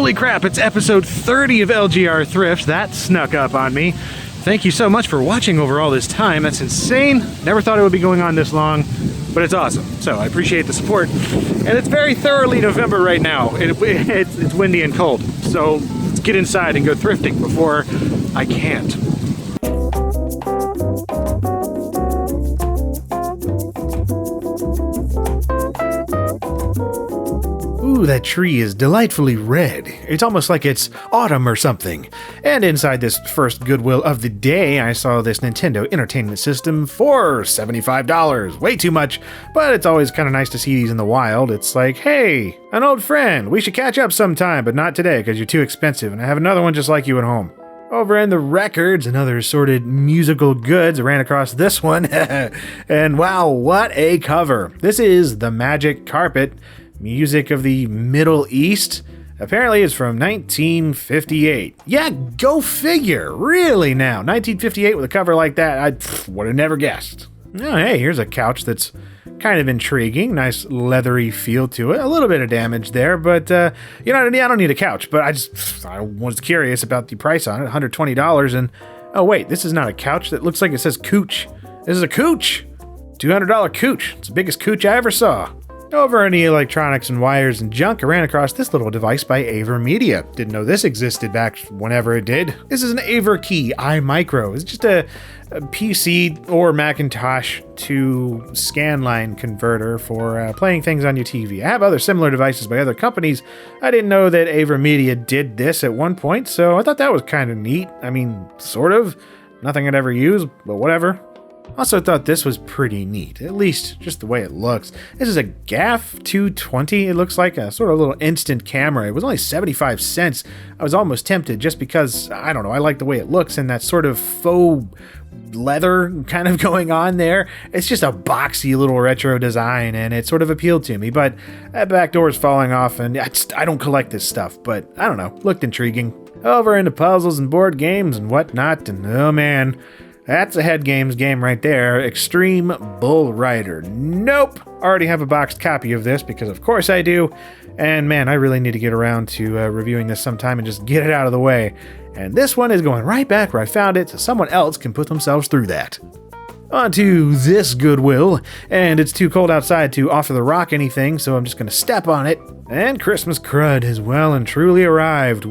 Holy crap, it's episode 30 of LGR Thrift. That snuck up on me. Thank you so much for watching over all this time. That's insane. Never thought it would be going on this long, but it's awesome. So I appreciate the support. And it's very thoroughly November right now. It's windy and cold. So let's get inside and go thrifting before I can't. Ooh, that tree is delightfully red. It's almost like it's autumn or something. And inside this first Goodwill of the day, I saw this Nintendo Entertainment System for $75. Way too much, but it's always kind of nice to see these in the wild. It's like, hey, an old friend, we should catch up sometime, but not today because you're too expensive, and I have another one just like you at home. Over in the records and other assorted musical goods, I ran across this one, and wow, what a cover. This is The Magic Carpet. Music of the Middle East. Apparently it's from 1958. Yeah, go figure. Really now. 1958 with a cover like that, I would have never guessed. Oh, hey, here's a couch that's kind of intriguing. Nice leathery feel to it. A little bit of damage there, but I don't need a couch, but I was curious about the price on it, $120. And oh wait, this is not a couch. That looks like it says Cooch. This is a Cooch. $200 Cooch. It's the biggest Cooch I ever saw. Over in the electronics and wires and junk, I ran across this little device by AverMedia. Didn't know this existed back whenever it did. This is an AverKey iMicro. It's just a PC or Macintosh to scanline converter for playing things on your TV. I have other similar devices by other companies. I didn't know that AverMedia did this at one point, so I thought that was kind of neat. I mean, sort of. Nothing I'd ever use, but whatever. Also thought this was pretty neat, at least just the way it looks. This is a GAF 220. It looks like a sort of little instant camera. It was only 75 cents. I was almost tempted just because, I don't know, I like the way it looks and that sort of faux leather kind of going on there. It's just a boxy little retro design and it sort of appealed to me, but that back door is falling off and I don't collect this stuff, but I don't know, looked intriguing. Over into puzzles and board games and whatnot, and oh man, that's a head games game right there. Extreme Bull Rider. Nope. Already have a boxed copy of this because of course I do. And man, I really need to get around to reviewing this sometime and just get it out of the way. And this one is going right back where I found it so someone else can put themselves through that. On to this Goodwill, and it's too cold outside to offer the rock anything, so I'm just going to step on it. And Christmas crud has well and truly arrived.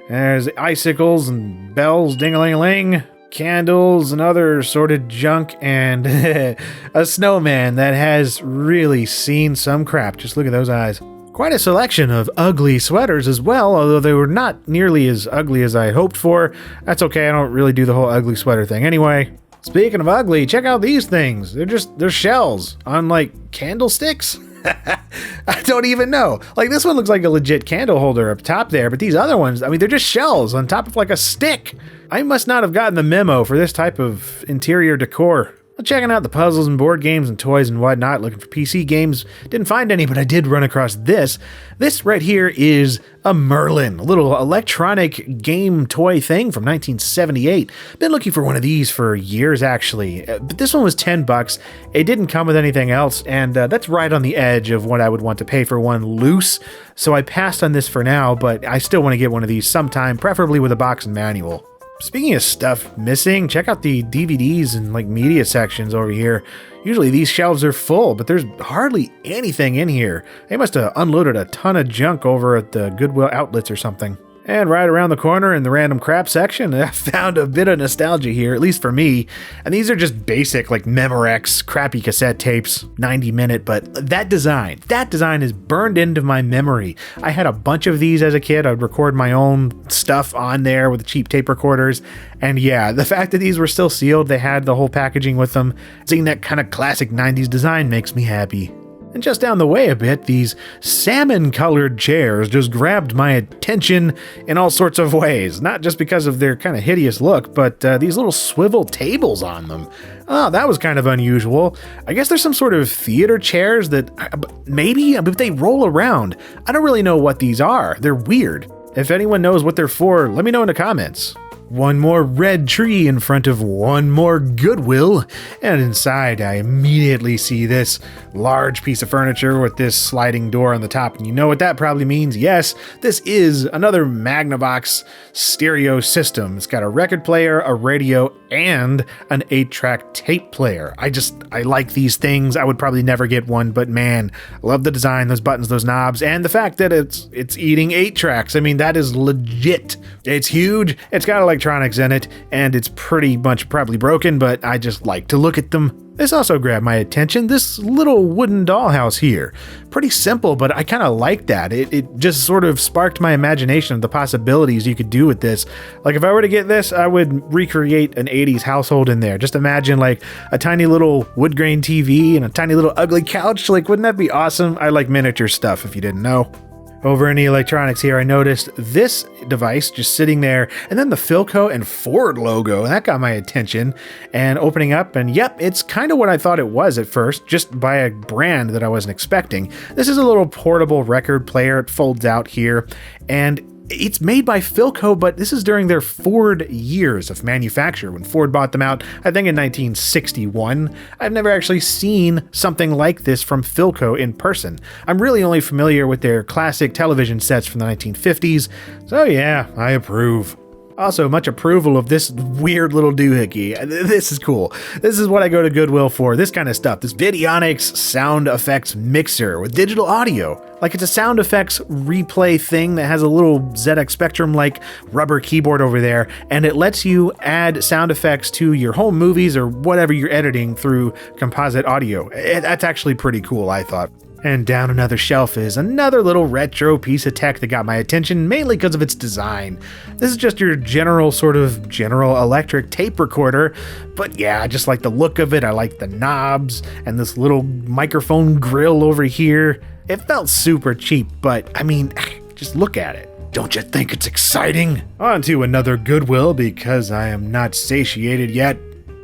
There's icicles and bells ding-a-ling-a-ling. Candles and other assorted junk, and a snowman that has really seen some crap. Just look at those eyes. Quite a selection of ugly sweaters as well, although they were not nearly as ugly as I hoped for. That's okay, I don't really do the whole ugly sweater thing anyway. Speaking of ugly, check out these things. They're shells on like candlesticks. I don't even know. Like this one looks like a legit candle holder up top there, but these other ones, I mean, they're just shells on top of like a stick. I must not have gotten the memo for this type of interior decor. Well, checking out the puzzles and board games and toys and whatnot, looking for PC games. Didn't find any, but I did run across this. This right here is a Merlin, a little electronic game toy thing from 1978. Been looking for one of these for years, actually. But this one was $10. It didn't come with anything else, and that's right on the edge of what I would want to pay for one loose. So I passed on this for now, but I still want to get one of these sometime, preferably with a box and manual. Speaking of stuff missing, check out the DVDs and like media sections over here. Usually these shelves are full, but there's hardly anything in here. They must have unloaded a ton of junk over at the Goodwill outlets or something. And right around the corner in the random crap section, I found a bit of nostalgia here, at least for me. And these are just basic, like Memorex, crappy cassette tapes, 90-minute, but that design is burned into my memory. I had a bunch of these as a kid. I'd record my own stuff on there with the cheap tape recorders. And yeah, the fact that these were still sealed, they had the whole packaging with them, seeing that kind of classic 90s design makes me happy. And just down the way a bit, these salmon-colored chairs just grabbed my attention in all sorts of ways. Not just because of their kind of hideous look, but these little swivel tables on them. Oh, that was kind of unusual. I guess there's some sort of theater chairs that maybe, but they roll around. I don't really know what these are. They're weird. If anyone knows what they're for, let me know in the comments. one more red tree in front of one more Goodwill, and inside I immediately see this large piece of furniture with this sliding door on the top, and you know what that probably means. Yes, this is another Magnavox stereo system. It's got a record player, a radio, and an 8-track tape player. I like these things. I would probably never get one, but man, I love the design, those buttons, those knobs, and the fact that it's eating 8 tracks. I mean, that is legit. It's huge, it's got electronics in it, and it's pretty much probably broken, but I just like to look at them. This also grabbed my attention, this little wooden dollhouse here. Pretty simple, but I kind of like that. It just sort of sparked my imagination of the possibilities you could do with this. Like if I were to get this, I would recreate an 80s household in there. Just imagine like a tiny little wood grain TV and a tiny little ugly couch. Like, wouldn't that be awesome? I like miniature stuff, if you didn't know. Over in the electronics here, I noticed this device just sitting there, and then the Philco and Ford logo, and that got my attention. And opening up, and yep, it's kind of what I thought it was at first, just by a brand that I wasn't expecting. This is a little portable record player. It folds out here, and it's made by Philco, but this is during their Ford years of manufacture when Ford bought them out, I think in 1961. I've never actually seen something like this from Philco in person. I'm really only familiar with their classic television sets from the 1950s, so yeah, I approve. Also, much approval of this weird little doohickey. This is cool. This is what I go to Goodwill for, this kind of stuff. This Videonics sound effects mixer with digital audio. Like it's a sound effects replay thing that has a little ZX Spectrum like rubber keyboard over there, and it lets you add sound effects to your home movies or whatever you're editing through composite audio. That's actually pretty cool, I thought. And down another shelf is another little retro piece of tech that got my attention, mainly because of its design. This is just your General Electric tape recorder, but yeah, I just like the look of it. I like the knobs and this little microphone grill over here. It felt super cheap, but I mean, just look at it. Don't you think it's exciting? On to another Goodwill, because I am not satiated yet.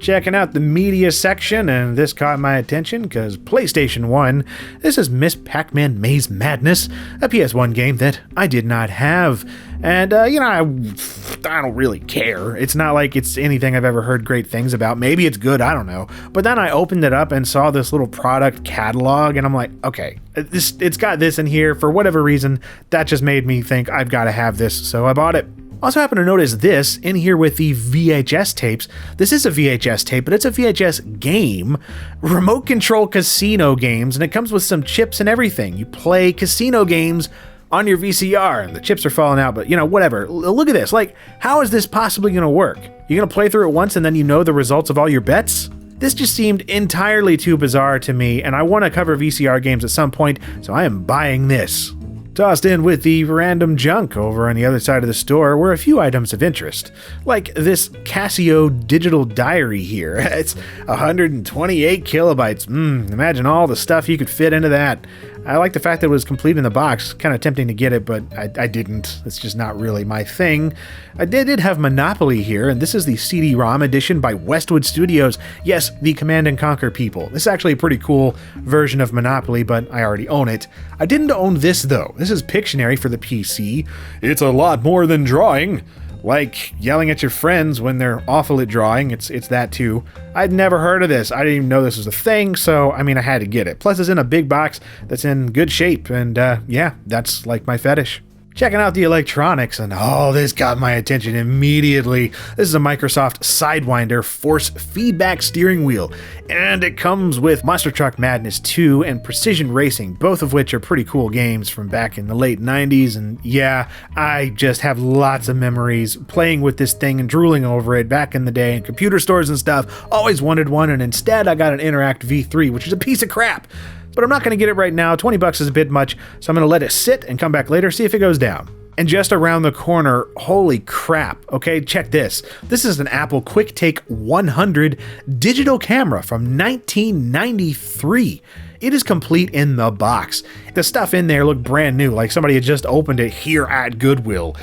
Checking out the media section, and this caught my attention because PlayStation 1, this is Miss Pac-Man Maze Madness, a PS1 game that I did not have. And, I don't really care. It's not like it's anything I've ever heard great things about. Maybe it's good, I don't know. But then I opened it up and saw this little product catalog, and I'm like, okay, it's got this in here. For whatever reason, that just made me think I've got to have this, so I bought it. Also happen to notice this in here with the VHS tapes. This is a VHS tape, but it's a VHS game, remote control casino games, and it comes with some chips and everything. You play casino games on your VCR, and the chips are falling out, but whatever. Look at this. Like, how is this possibly going to work? You're going to play through it once and then you know the results of all your bets? This just seemed entirely too bizarre to me, and I want to cover VCR games at some point, so I am buying this. Tossed in with the random junk over on the other side of the store were a few items of interest, like this Casio digital diary here. It's 128 kilobytes. Imagine all the stuff you could fit into that. I like the fact that it was complete in the box. Kind of tempting to get it, but I didn't. It's just not really my thing. I did have Monopoly here, and this is the CD-ROM edition by Westwood Studios. Yes, the Command & Conquer people. This is actually a pretty cool version of Monopoly, but I already own it. I didn't own this, though. This is Pictionary for the PC. It's a lot more than drawing. Like yelling at your friends when they're awful at drawing, it's that too. I'd never heard of this. I didn't even know this was a thing, so I had to get it. Plus it's in a big box that's in good shape, and yeah, that's like my fetish. Checking out the electronics, and this got my attention immediately. This is a Microsoft Sidewinder force feedback steering wheel, and it comes with Monster Truck Madness 2 and Precision Racing, both of which are pretty cool games from back in the late 90s, and yeah, I just have lots of memories playing with this thing and drooling over it back in the day in computer stores and stuff. Always wanted one, and instead I got an Interact V3, which is a piece of crap. But I'm not going to get it right now. $20 is a bit much, so I'm going to let it sit and come back later, see if it goes down. And just around the corner, holy crap, okay, check this. This is an Apple QuickTake 100 digital camera from 1993. It is complete in the box. The stuff in there looked brand new, like somebody had just opened it here at Goodwill.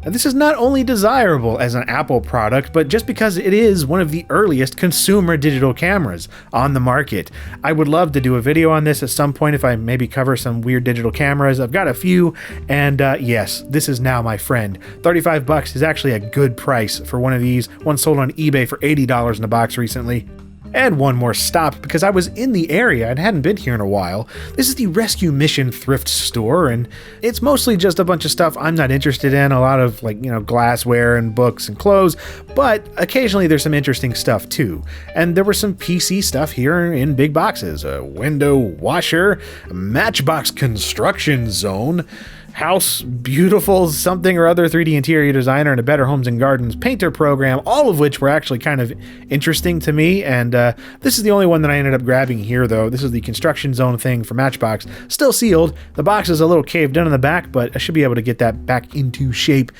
Now, this is not only desirable as an Apple product, but just because it is one of the earliest consumer digital cameras on the market. I would love to do a video on this at some point if I maybe cover some weird digital cameras. I've got a few, and yes, this is now my friend. $35 is actually a good price for one of these. One sold on eBay for $80 in a box recently. And one more stop, because I was in the area and hadn't been here in a while. This is the Rescue Mission thrift store, and it's mostly just a bunch of stuff I'm not interested in, a lot of glassware and books and clothes, but occasionally there's some interesting stuff too. And there was some PC stuff here in big boxes, a window washer, a Matchbox Construction Zone, House Beautiful something or other 3D interior designer, and a Better Homes and Gardens painter program, all of which were actually kind of interesting to me. And this is the only one that I ended up grabbing here, though. This is the Construction Zone thing for Matchbox. Still sealed. The box is a little caved in on the back, but I should be able to get that back into shape.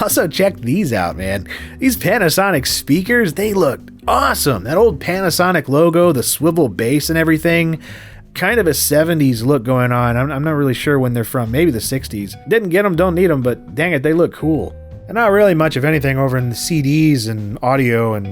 Also, check these out, man. These Panasonic speakers, they look awesome. That old Panasonic logo, the swivel base and everything. Kind of a 70s look going on. I'm not really sure when they're from. Maybe the 60s. Didn't get them, don't need them, but dang it, they look cool. And not really much of anything over in the CDs and audio and,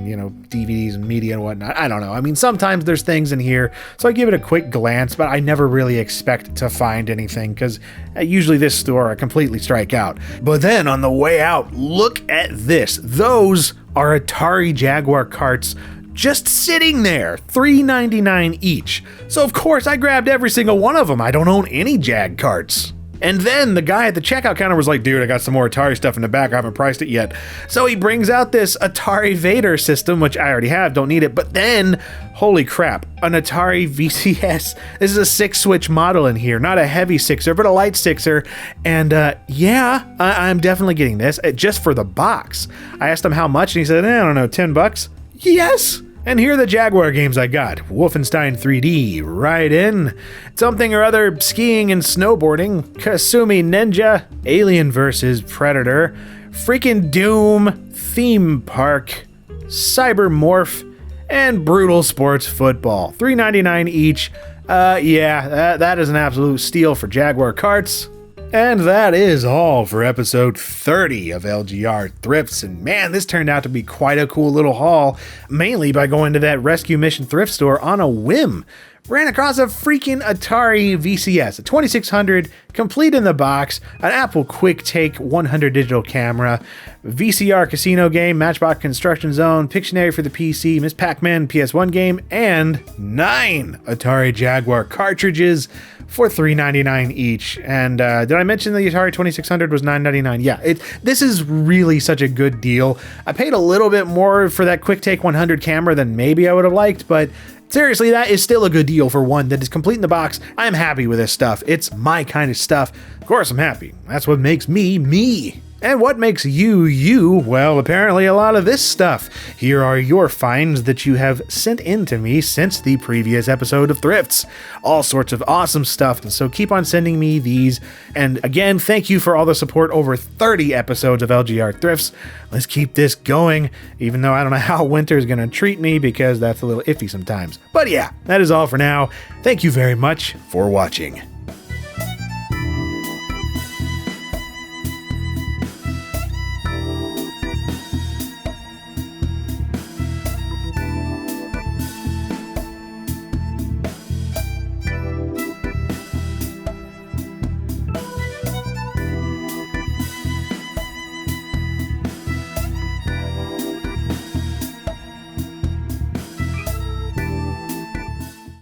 DVDs and media and whatnot. I don't know. I mean, sometimes there's things in here, so I give it a quick glance, but I never really expect to find anything because usually this store I completely strike out. But then on the way out, look at this. Those are Atari Jaguar carts just sitting there, $3.99 each. So of course I grabbed every single one of them. I don't own any Jag carts. And then the guy at the checkout counter was like, dude, I got some more Atari stuff in the back. I haven't priced it yet. So he brings out this Atari Vader system, which I already have, don't need it. But then, holy crap, an Atari VCS. This is a 6-switch model in here, not a heavy sixer, but a light sixer. And yeah, I'm definitely getting this just for the box. I asked him how much, and he said, I don't know, $10? Yes! And here are the Jaguar games I got. Wolfenstein 3D, Raiden, something or other skiing and snowboarding, Kasumi Ninja, Alien vs. Predator, freaking Doom, Theme Park, Cybermorph, and Brutal Sports Football. $3.99 each. Yeah, that is an absolute steal for Jaguar carts. And that is all for episode 30 of LGR Thrifts. And man, this turned out to be quite a cool little haul, mainly by going to that Rescue Mission thrift store on a whim. Ran across a freaking Atari VCS, a 2600, complete in the box, an Apple QuickTake 100 digital camera, VCR casino game, Matchbox Construction Zone, Pictionary for the PC, Miss Pac-Man PS1 game, and 9 Atari Jaguar cartridges for $3.99 each. And did I mention the Atari 2600 was $9.99? Yeah, this is really such a good deal. I paid a little bit more for that QuickTake 100 camera than maybe I would have liked, but seriously, that is still a good deal for one that is complete in the box. I'm happy with this stuff. It's my kind of stuff. Of course I'm happy. That's what makes me, me. And what makes you, you? Well, apparently a lot of this stuff. Here are your finds that you have sent in to me since the previous episode of Thrifts. All sorts of awesome stuff, so keep on sending me these. And again, thank you for all the support over 30 episodes of LGR Thrifts. Let's keep this going, even though I don't know how winter is going to treat me because that's a little iffy sometimes. But yeah, that is all for now. Thank you very much for watching.